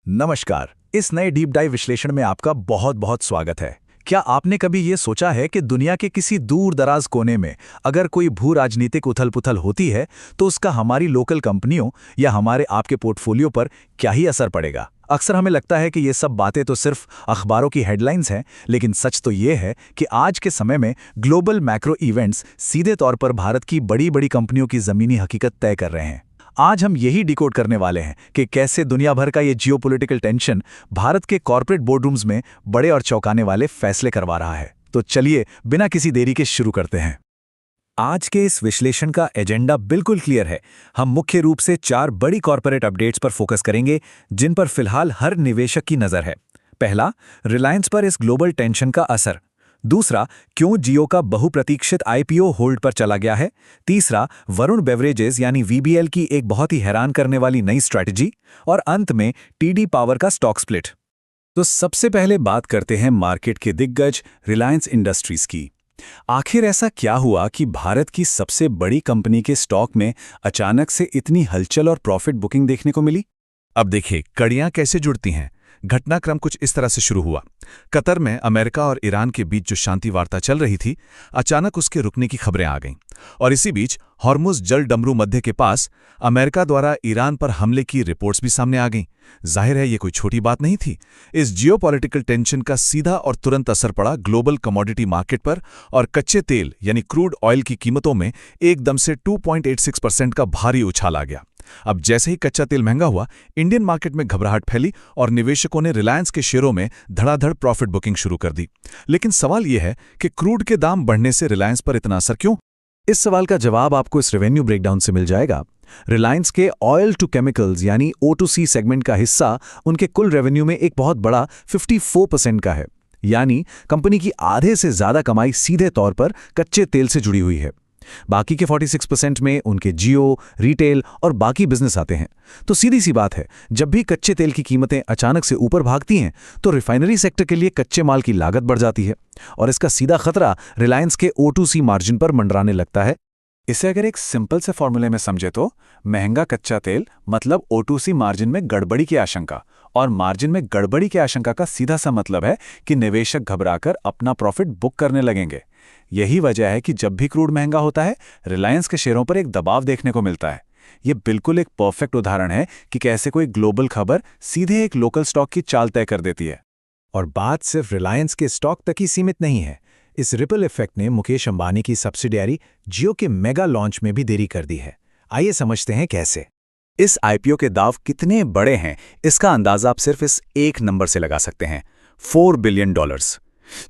नमस्कार। इस नए डीप डाइव विश्लेषण में आपका बहुत बहुत स्वागत है। क्या आपने कभी ये सोचा है कि दुनिया के किसी दूर दराज कोने में अगर कोई भू राजनीतिक उथल-पुथल होती है तो उसका हमारी लोकल कंपनियों या हमारे आपके पोर्टफोलियो पर क्या ही असर पड़ेगा? अक्सर हमें लगता है कि ये सब बातें तो सिर्फ अखबारों की हेडलाइंस हैं, लेकिन सच तो ये है कि आज के समय में ग्लोबल मैक्रो इवेंट्स सीधे तौर पर भारत की बड़ी-बड़ी कंपनियों की ज़मीनी हकीकत तय कर रहे हैं। आज हम यही डिकोड करने वाले हैं कि कैसे दुनिया भर का ये जियोपॉलिटिकल टेंशन भारत के कॉर्पोरेट बोर्डरूम्स में बड़े और चौंकाने वाले फैसले करवा रहा है। तो चलिए बिना किसी देरी के शुरू करते हैं। आज के इस विश्लेषण का एजेंडा बिल्कुल क्लियर है। हम मुख्य रूप से 4 बड़ी कॉर्पोरेट अपडेट्स पर फोकस करेंगे, जिन पर फिलहाल हर निवेशक की नजर है। पहला, रिलायंस पर इस ग्लोबल टेंशन का असर। दूसरा, क्यों जियो का बहुप्रतीक्षित आईपीओ होल्ड पर चला गया है। तीसरा, वरुण बेवरेजेस यानी वीबीएल की एक बहुत ही हैरान करने वाली नई स्ट्रैटेजी। और अंत में टीडी पावर का स्टॉक स्प्लिट। तो सबसे पहले बात करते हैं मार्केट के दिग्गज रिलायंस इंडस्ट्रीज की। आखिर ऐसा क्या हुआ कि भारत की सबसे बड़ी कंपनी के स्टॉक में अचानक से इतनी हलचल और प्रॉफिट बुकिंग देखने को मिली? अब देखिए कड़ियां कैसे जुड़ती हैं। घटनाक्रम कुछ इस तरह से शुरू हुआ। कतर में अमेरिका और ईरान के बीच जो शांति वार्ता चल रही थी, अचानक उसके रुकने की खबरें आ गईं। और इसी बीच हॉर्मुज़ जल डमरू मध्य के पास अमेरिका द्वारा ईरान पर हमले की रिपोर्ट्स भी सामने आ गईं। जाहिर है ये कोई छोटी बात नहीं थी। इस जियोपॉलिटिकल टेंशन का सीधा और तुरंत असर पड़ा ग्लोबल कमोडिटी मार्केट पर और कच्चे तेल यानी क्रूड ऑयल की कीमतों में एकदम से 2.86% का भारी उछाल आ गया। अब जैसे ही कच्चा तेल महंगा हुआ, इंडियन मार्केट में घबराहट फैली और निवेशकों ने रिलायंस के शेयरों में धड़ाधड़ प्रॉफिट बुकिंग शुरू कर दी। लेकिन सवाल यह है कि क्रूड के दाम बढ़ने से रिलायंस पर इतना असर क्यों? इस सवाल का जवाब आपको इस रेवेन्यू ब्रेकडाउन से मिल जाएगा। रिलायंस के ऑयल टू केमिकल्स यानी O2C सेगमेंट का हिस्सा उनके कुल रेवेन्यू में एक बहुत बड़ा 54% का है। यानी कंपनी की आधे से ज्यादा कमाई सीधे तौर पर कच्चे तेल से जुड़ी हुई है। बाकी के 46% में उनके जियो, रिटेल और बाकी बिजनेस आते हैं। तो सीधी सी बात है, जब भी कच्चे तेल की कीमतें अचानक से ऊपर भागती हैं तो रिफाइनरी सेक्टर के लिए कच्चे माल की लागत बढ़ जाती है और इसका सीधा खतरा रिलायंस के O2C मार्जिन पर मंडराने लगता है। इसे अगर एक सिंपल से फॉर्मूले में समझे तो महंगा कच्चा तेल मतलब O2C मार्जिन में गड़बड़ी की आशंका, और मार्जिन में गड़बड़ी की आशंका का सीधा सा मतलब है कि निवेशक घबराकर अपना प्रॉफिट बुक करने लगेंगे। यही वजह है कि जब भी क्रूड महंगा होता है, रिलायंस के शेयरों पर एक दबाव देखने को मिलता है। ये बिल्कुल एक परफेक्ट उदाहरण है कि कैसे कोई ग्लोबल खबर सीधे एक लोकल स्टॉक की चाल तय कर देती है। और बात सिर्फ रिलायंस के स्टॉक तक ही सीमित नहीं है। इस रिपल इफेक्ट ने मुकेश अंबानी की सब्सिडियरी जियो के मेगा लॉन्च में भी देरी कर दी है। आइए समझते हैं कैसे। इस आईपीओ के दाव कितने बड़े हैं, इसका अंदाजा आप सिर्फ इस एक नंबर से लगा सकते हैं, $4 बिलियन।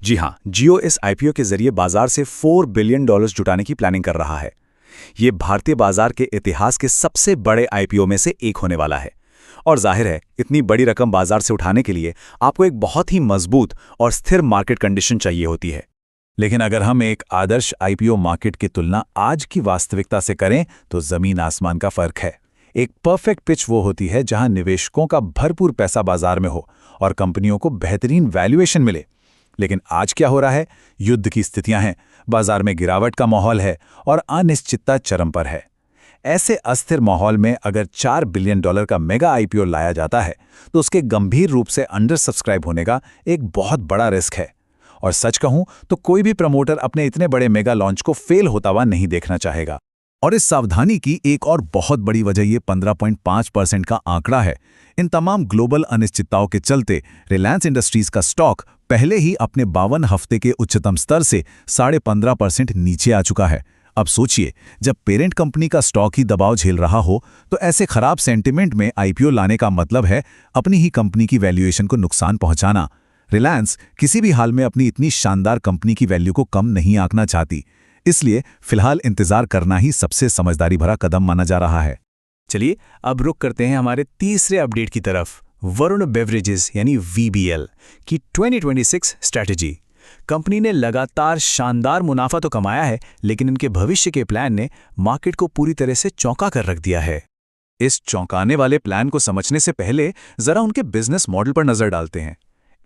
जी हां, जियो इस आईपीओ के जरिए बाजार से $4 बिलियन जुटाने की प्लानिंग कर रहा है। ये भारतीय बाजार के इतिहास के सबसे बड़े आईपीओ में से एक होने वाला है। और जाहिर है, इतनी बड़ी रकम बाजार से उठाने के लिए आपको एक बहुत ही मजबूत और स्थिर मार्केट कंडीशन चाहिए होती है। लेकिन अगर हम एक आदर्श आईपीओ मार्केट की तुलना आज की वास्तविकता से करें तो जमीन आसमान का फर्क है। एक परफेक्ट पिच वो होती है जहां निवेशकों का भरपूर पैसा बाजार में हो और कंपनियों को बेहतरीन वैल्यूएशन मिले। लेकिन आज क्या हो रहा है? युद्ध की स्थितियां हैं, बाजार में गिरावट का माहौल है और अनिश्चितता चरम पर है। ऐसे अस्थिर माहौल में अगर $4 बिलियन का मेगा आईपीओ लाया जाता है तो उसके गंभीर रूप से अंडर सब्सक्राइब होने का एक बहुत बड़ा रिस्क है। और सच कहूं तो कोई भी प्रमोटर अपने इतने बड़े मेगा लॉन्च को फेल होता हुआ नहीं देखना चाहेगा। और इस सावधानी की एक और बहुत बड़ी वजह ये 15.5% का आंकड़ा है। इन तमाम ग्लोबल अनिश्चितताओं के चलते रिलायंस इंडस्ट्रीज का स्टॉक पहले ही अपने 52 हफ्ते के उच्चतम स्तर से 15.5% नीचे आ चुका है। अब सोचिए, जब पेरेंट कंपनी का स्टॉक ही दबाव झेल रहा हो तो ऐसे खराब सेंटिमेंट में आईपीओ लाने का मतलब है अपनी ही कंपनी की वैल्यूएशन को नुकसान पहुंचाना। रिलायंस किसी भी हाल में अपनी इतनी शानदार कंपनी की वैल्यू को कम नहीं आंकना चाहती, इसलिए फिलहाल इंतजार करना ही सबसे समझदारी भरा कदम माना जा रहा है। चलिए अब रुक करते हैं हमारे तीसरे अपडेट की तरफ, वरुण बेवरेजेस यानी वीबीएल की 2026 स्ट्रैटेजी। कंपनी ने लगातार शानदार मुनाफा तो कमाया है, लेकिन इनके भविष्य के प्लान ने मार्केट को पूरी तरह से चौंका कर रख दिया है। इस चौंकाने वाले प्लान को समझने से पहले जरा उनके बिजनेस मॉडल पर नजर डालते हैं।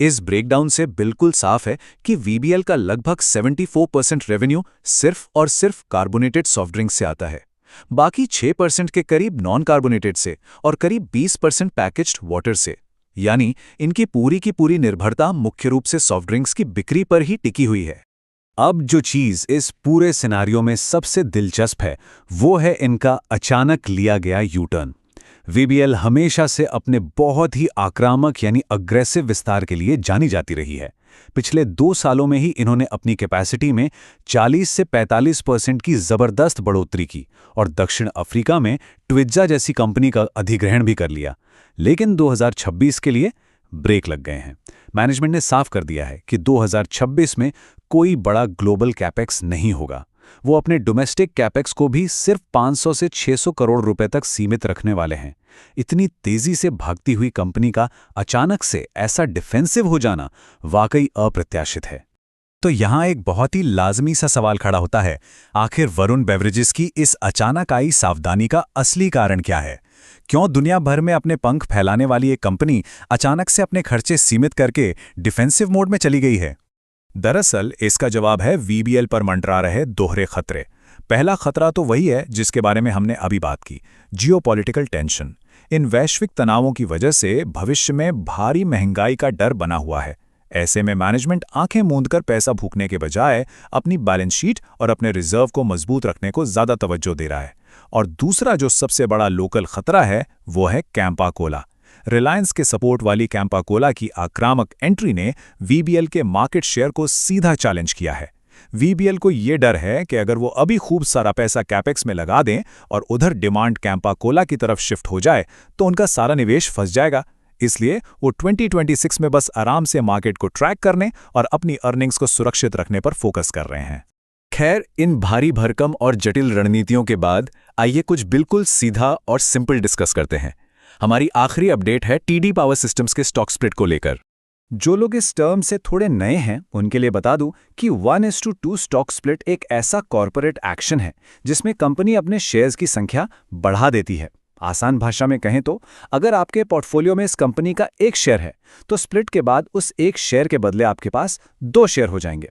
इस ब्रेकडाउन से बिल्कुल साफ है कि वीबीएल का लगभग 74% रेवेन्यू सिर्फ और सिर्फ कार्बोनेटेड सॉफ्ट ड्रिंक से आता है। बाकी 6% के करीब नॉन कार्बोनेटेड से और करीब 20% पैकेज्ड वाटर से। यानी इनकी पूरी निर्भरता मुख्य रूप से सॉफ्ट ड्रिंक्स की बिक्री पर ही टिकी हुई है। अब जो चीज़ इस पूरे सिनारियो में सबसे दिलचस्प है वो है इनका अचानक लिया गया यू टर्न। वीबीएल हमेशा से अपने बहुत ही आक्रामक यानी अग्रेसिव विस्तार के लिए जानी जाती रही है। पिछले 2 सालों में ही इन्होंने अपनी कैपेसिटी में 40 से 45% की जबरदस्त बढ़ोतरी की और दक्षिण अफ्रीका में ट्विज्जा जैसी कंपनी का अधिग्रहण भी कर लिया। लेकिन 2026 के लिए ब्रेक लग गए हैं। मैनेजमेंट ने साफ कर दिया है कि 2026 में कोई बड़ा ग्लोबल कैपेक्स नहीं होगा। वो अपने डोमेस्टिक कैपेक्स को भी सिर्फ 500 से 600 करोड़ रुपए तक सीमित रखने वाले हैं। इतनी तेजी से भागती हुई कंपनी का अचानक से ऐसा डिफेंसिव हो जाना वाकई अप्रत्याशित है। तो यहाँ एक बहुत ही लाजमी सा सवाल खड़ा होता है, आखिर वरुण बेवरेजेस की इस अचानक आई सावधानी का असली कारण क्या है? क्यों दुनिया भर में अपने पंख फैलाने वाली एक कंपनी अचानक से अपने खर्चे सीमित करके डिफेंसिव मोड में चली गई है? दरअसल इसका जवाब है वीबीएल पर मंडरा रहे दोहरे खतरे। पहला खतरा तो वही है जिसके बारे में हमने अभी बात की, जियोपॉलिटिकल टेंशन। इन वैश्विक तनावों की वजह से भविष्य में भारी महंगाई का डर बना हुआ है। ऐसे में मैनेजमेंट आंखें मूंदकर पैसा फूकने के बजाय अपनी बैलेंस शीट और अपने रिजर्व को मजबूत रखने को ज्यादा तवज्जो दे रहा है। और दूसरा जो सबसे बड़ा लोकल खतरा है वो है कैंपा कोला। रिलायंस के सपोर्ट वाली कैंपा कोला की आक्रामक एंट्री ने वीबीएल के मार्केट शेयर को सीधा चैलेंज किया है। वीबीएल को ये डर है कि अगर वो अभी खूब सारा पैसा कैपेक्स में लगा दें और उधर डिमांड कैंपा कोला की तरफ शिफ्ट हो जाए तो उनका सारा निवेश फंस जाएगा। इसलिए वो 2026 में बस आराम से मार्केट को ट्रैक करने और अपनी अर्निंग्स को सुरक्षित रखने पर फोकस कर रहे हैं। खैर, इन भारी भरकम और जटिल रणनीतियों के बाद आइए कुछ बिल्कुल सीधा और सिंपल डिस्कस करते हैं। हमारी आखिरी अपडेट है टीडी पावर सिस्टम्स के स्टॉक स्प्लिट को लेकर। जो लोग इस टर्म से थोड़े नए हैं उनके लिए बता दूं कि 1:2 स्टॉक स्प्लिट एक ऐसा कॉर्पोरेट एक्शन है जिसमें कंपनी अपने शेयर्स की संख्या बढ़ा देती है। आसान भाषा में कहें तो अगर आपके पोर्टफोलियो में इस कंपनी का 1 शेयर है तो स्प्लिट के बाद उस 1 शेयर के बदले आपके पास 2 शेयर हो जाएंगे।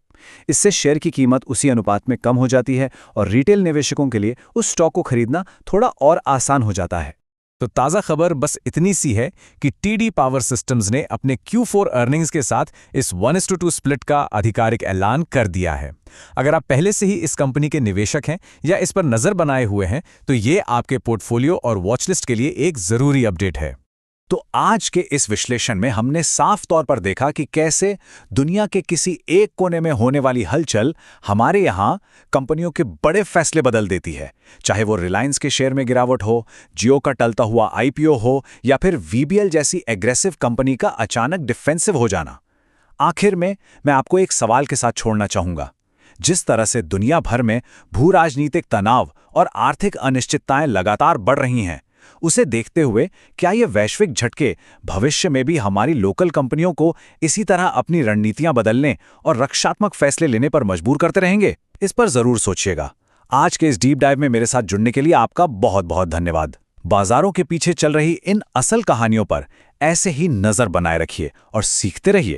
इससे शेयर की कीमत उसी अनुपात में कम हो जाती है और रिटेल निवेशकों के लिए उस स्टॉक को खरीदना थोड़ा और आसान हो जाता है। तो ताज़ा खबर बस इतनी सी है कि टीडी पावर सिस्टम्स ने अपने Q4 अर्निंग्स के साथ इस 1:2 स्प्लिट का आधिकारिक ऐलान कर दिया है। अगर आप पहले से ही इस कंपनी के निवेशक हैं या इस पर नज़र बनाए हुए हैं तो ये आपके पोर्टफोलियो और वॉचलिस्ट के लिए एक ज़रूरी अपडेट है। तो आज के इस विश्लेषण में हमने साफ तौर पर देखा कि कैसे दुनिया के किसी एक कोने में होने वाली हलचल हमारे यहाँ कंपनियों के बड़े फैसले बदल देती है। चाहे वो रिलायंस के शेयर में गिरावट हो, जियो का टलता हुआ आईपीओ हो या फिर वीबीएल जैसी एग्रेसिव कंपनी का अचानक डिफेंसिव हो जाना। आखिर में मैं आपको एक सवाल के साथ छोड़ना चाहूंगा। जिस तरह से दुनिया भर में भू राजनीतिक तनाव और आर्थिक अनिश्चितताएं लगातार बढ़ रही हैं, उसे देखते हुए क्या ये वैश्विक झटके भविष्य में भी हमारी लोकल कंपनियों को इसी तरह अपनी रणनीतियां बदलने और रक्षात्मक फैसले लेने पर मजबूर करते रहेंगे? इस पर जरूर सोचिएगा। आज के इस डीप डाइव में मेरे साथ जुड़ने के लिए आपका बहुत बहुत धन्यवाद। बाजारों के पीछे चल रही इन असल कहानियों पर ऐसे ही नजर बनाए रखिए और सीखते रहिए।